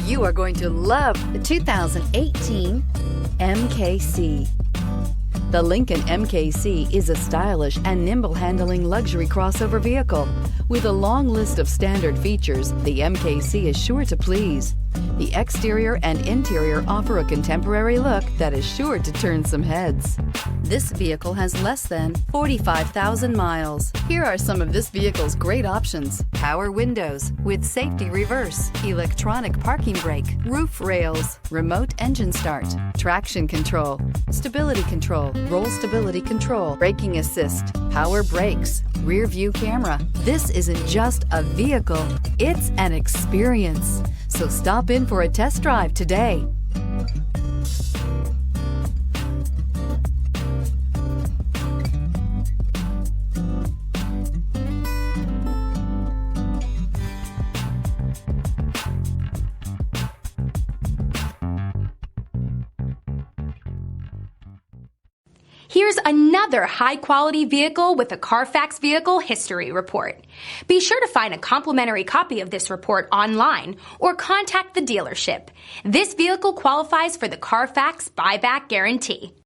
You are going to love the 2018 MKC. The Lincoln MKC is a stylish and nimble-handling luxury crossover vehicle. With a long list of standard features, the MKC is sure to please. The exterior and interior offer a contemporary look that is sure to turn some heads. This vehicle has less than 45,000 miles. Here are some of this vehicle's great options: power windows with safety reverse, electronic parking brake, roof rails, remote engine start, traction control, stability control, roll stability control, braking assist, power brakes, rear view camera. This isn't just a vehicle, it's an experience. So stop in for a test drive today. Here's another high-quality vehicle with a Carfax Vehicle History Report. Be sure to find a complimentary copy of this report online or contact the dealership. This vehicle qualifies for the Carfax Buyback Guarantee.